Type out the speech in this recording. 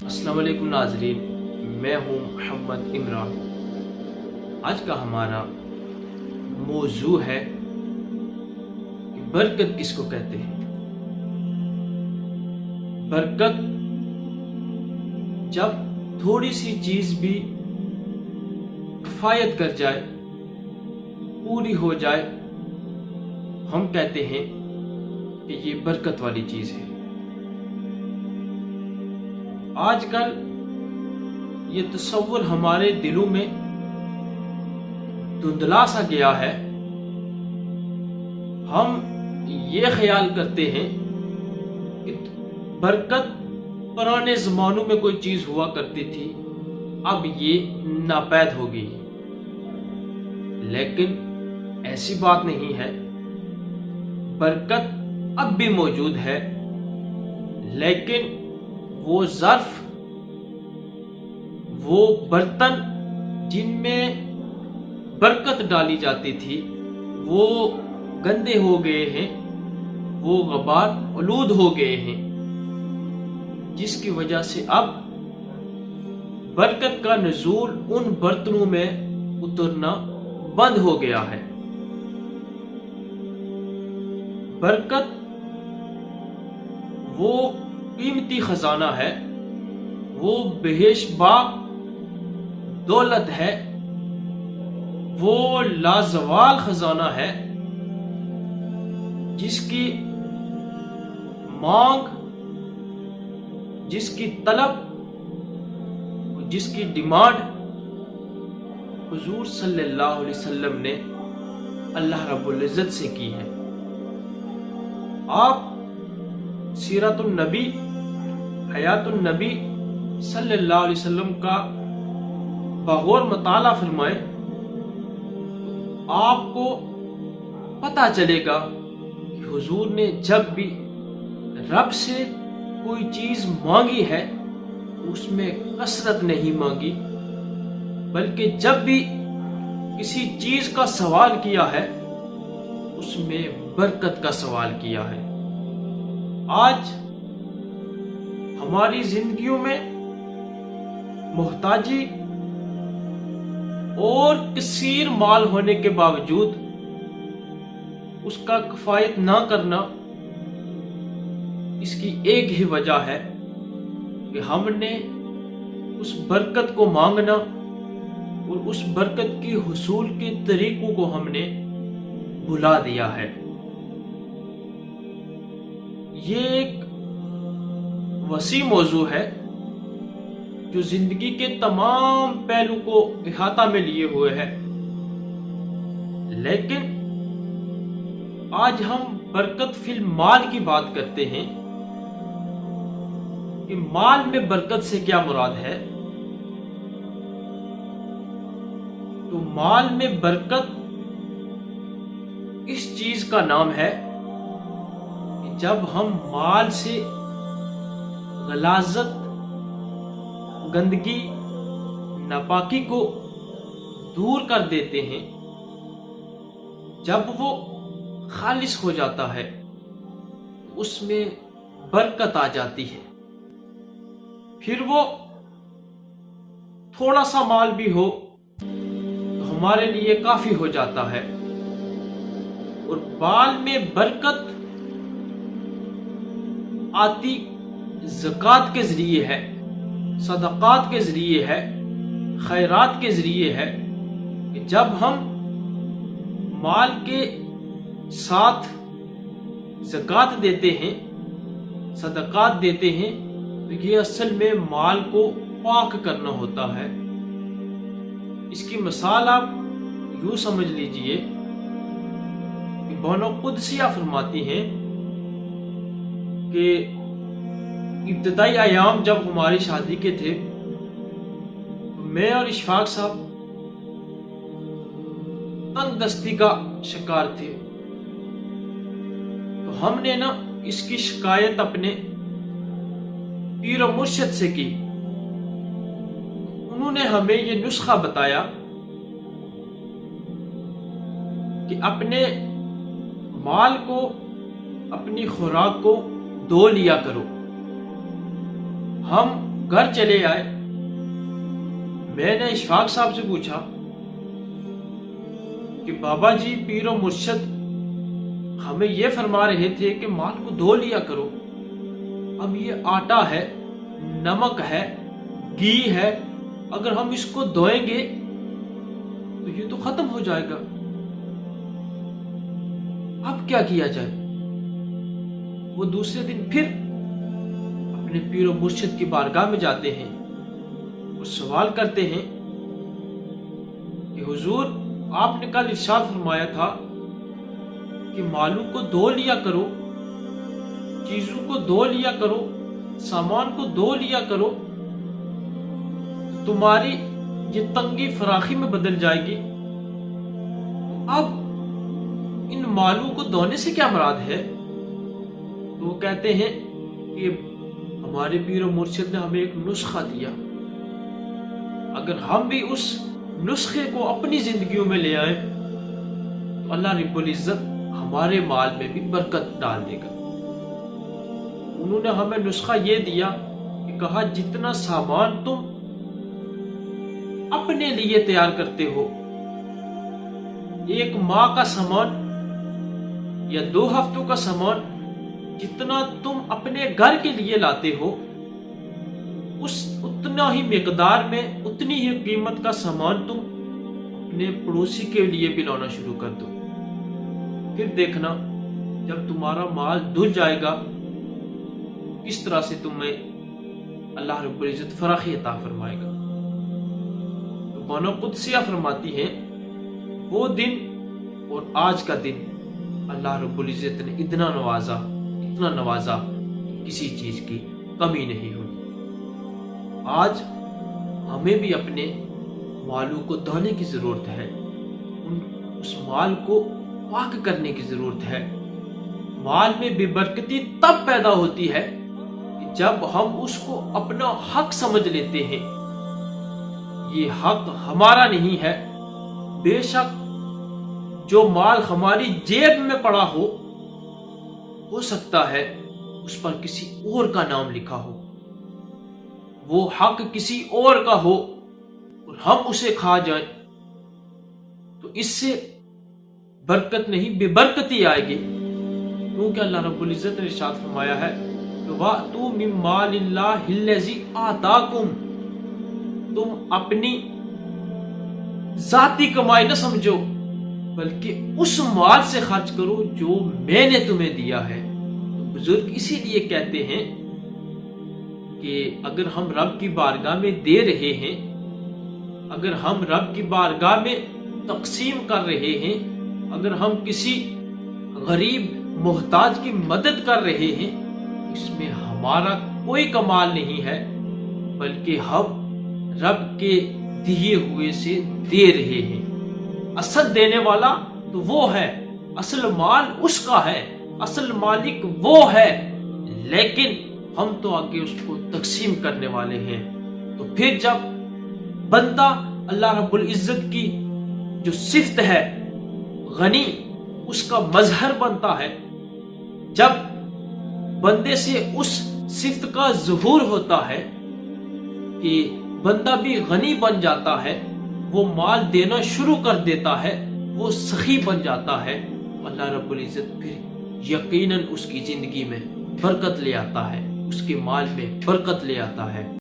السلام علیکم ناظرین، میں ہوں محمد عمران۔ آج کا ہمارا موضوع ہے کہ برکت کس کو کہتے ہیں۔ برکت جب تھوڑی سی چیز بھی کفایت کر جائے، پوری ہو جائے، ہم کہتے ہیں کہ یہ برکت والی چیز ہے۔ آج کل یہ تصور ہمارے دلوں میں دھندلا سا گیا ہے۔ ہم یہ خیال کرتے ہیں کہ برکت پرانے زمانوں میں کوئی چیز ہوا کرتی تھی، اب یہ ناپید ہو گئی، لیکن ایسی بات نہیں ہے۔ برکت اب بھی موجود ہے، لیکن وہ ظرف، وہ برتن جن میں برکت ڈالی جاتی تھی وہ گندے ہو گئے ہیں، وہ غبار آلود ہو گئے ہیں، جس کی وجہ سے اب برکت کا نزول ان برتنوں میں اترنا بند ہو گیا ہے۔ برکت وہ قیمتی خزانہ ہے، وہ بیش باک دولت ہے، وہ لازوال خزانہ ہے جس کی مانگ، جس کی طلب، جس کی ڈیمانڈ حضور صلی اللہ علیہ وسلم نے اللہ رب العزت سے کی ہے۔ آپ سیرت النبی، حیات النبی صلی اللہ علیہ وسلم کا بغور مطالعہ فرمائیں، آپ کو پتہ چلے گا کہ حضور نے جب بھی رب سے کوئی چیز مانگی ہے اس میں کثرت نہیں مانگی، بلکہ جب بھی کسی چیز کا سوال کیا ہے اس میں برکت کا سوال کیا ہے۔ آج ہماری زندگیوں میں محتاجی اور کثیر مال ہونے کے باوجود اس کا کفایت نہ کرنا، اس کی ایک ہی وجہ ہے کہ ہم نے اس برکت کو مانگنا اور اس برکت کی حصول کے طریقوں کو ہم نے بھلا دیا ہے۔ یہ ایک وسیع موضوع ہے جو زندگی کے تمام پہلو کو احاطہ میں لیے ہوئے ہے، لیکن آج ہم برکت فی المال کی بات کرتے ہیں کہ مال میں برکت سے کیا مراد ہے۔ تو مال میں برکت اس چیز کا نام ہے کہ جب ہم مال سے غلاظت، گندگی، ناپاکی کو دور کر دیتے ہیں، جب وہ خالص ہو جاتا ہے اس میں برکت آ جاتی ہے۔ پھر وہ تھوڑا سا مال بھی ہو تو ہمارے لیے کافی ہو جاتا ہے۔ اور مال میں برکت آتی زکوٰۃ کے ذریعے ہے، صدقات کے ذریعے ہے، خیرات کے ذریعے ہے، کہ جب ہم مال کے ساتھ زکوٰۃ دیتے ہیں، صدقات دیتے ہیں، تو یہ اصل میں مال کو پاک کرنا ہوتا ہے۔ اس کی مثال آپ یوں سمجھ لیجئے کہ بانو قدسیہ فرماتی ہیں کہ ابتدائی ایام جب ہماری شادی کے تھے تو میں اور اشفاق صاحب تنگ دستی کا شکار تھے، تو ہم نے اس کی شکایت اپنے پیر و مرشد سے کی۔ انہوں نے ہمیں یہ نسخہ بتایا کہ اپنے مال کو، اپنی خوراک کو دو لیا کرو۔ ہم گھر چلے آئے. میں نے اشفاق صاحب سے پوچھا کہ بابا جی پیر و مرشد ہمیں یہ فرما رہے تھے کہ مال کو دھو لیا کرو. اب یہ آٹا ہے، نمک ہے، گھی ہے، اگر ہم اس کو دھوئیں گے تو یہ تو ختم ہو جائے گا. اب کیا کیا جائے؟ وہ دوسرے دن پھر اپنے پیر و مرشد کی بارگاہ میں جاتے ہیں اور سوال کرتے ہیں کہ حضور آپ نے کل ارشاد فرمایا تھا کہ مالوں کو دھو لیا کرو، چیزوں کو دھو لیا کرو، سامان کو دھو لیا کرو، تمہاری یہ تنگی فراخی میں بدل جائے گی. اب ان مالوں کو دھونے سے کیا مراد ہے؟ تو وہ کہتے ہیں کہ ہمارے پیر و مرشد نے ہمیں ایک نسخہ دیا، اگر ہم بھی اس نسخے کو اپنی زندگیوں میں لے آئیں تو اللہ رب العزت ہمارے مال میں بھی برکت ڈال دے گا. انہوں نے ہمیں نسخہ یہ دیا کہ کہا جتنا سامان تم اپنے لیے تیار کرتے ہو، ایک ماہ کا سامان یا 2 ہفتوں کا سامان جتنا تم اپنے گھر کے لیے لاتے ہو، اتنا ہی مقدار میں اتنی ہی قیمت کا سامان تم اپنے پڑوسی کے لیے بھی لانا شروع کر دو. پھر دیکھنا جب تمہارا مال دھل جائے گا کس طرح سے تمہیں اللہ رب العزت فراخی عطا فرمائے گا. تو بانو قدسیہ فرماتی ہیں وہ دن اور آج کا دن اللہ رب العزت نے اتنا نوازا کسی چیز کی کمی نہیں ہوئی. آج ہمیں بھی اپنے مالوں کو دھونے کی ضرورت ہے، اس مال کو پاک کرنے کی ضرورت ہے. مال میں بے برکتی تب پیدا ہوتی ہے کہ جب ہم اس کو اپنا حق سمجھ لیتے ہیں. یہ حق ہمارا نہیں ہے. بے شک جو مال ہماری جیب میں پڑا ہو سکتا ہے اس پر کسی اور کا نام لکھا ہو، وہ حق کسی اور کا ہو اور ہم اسے کھا جائیں تو اس سے برکت نہیں بے برکتی آئے گی. کیونکہ اللہ رب العزت نے ارشاد فرمایا ہے وَأْتُوا مِن مَالِ اللَّهِ الَّذِي آتَاكُمْ، تم اپنی ذاتی کمائی نہ سمجھو بلکہ اس مال سے خرچ کرو جو میں نے تمہیں دیا ہے. تو بزرگ اسی لیے کہتے ہیں کہ اگر ہم رب کی بارگاہ میں دے رہے ہیں، اگر ہم رب کی بارگاہ میں تقسیم کر رہے ہیں، اگر ہم کسی غریب محتاج کی مدد کر رہے ہیں، اس میں ہمارا کوئی کمال نہیں ہے بلکہ ہم رب کے دیے ہوئے سے دے رہے ہیں. اصل دینے والا تو وہ ہے، اصل مال اس کا ہے، اصل مالک وہ ہے، لیکن ہم تو آگے اس کو تقسیم کرنے والے ہیں. تو پھر جب بندہ اللہ رب العزت کی جو صفت ہے غنی، اس کا مظہر بنتا ہے، جب بندے سے اس صفت کا ظہور ہوتا ہے کہ بندہ بھی غنی بن جاتا ہے، وہ مال دینا شروع کر دیتا ہے، وہ سخی بن جاتا ہے، اللہ رب العزت پھر یقیناً اس کی زندگی میں برکت لے آتا ہے، اس کے مال میں برکت لے آتا ہے.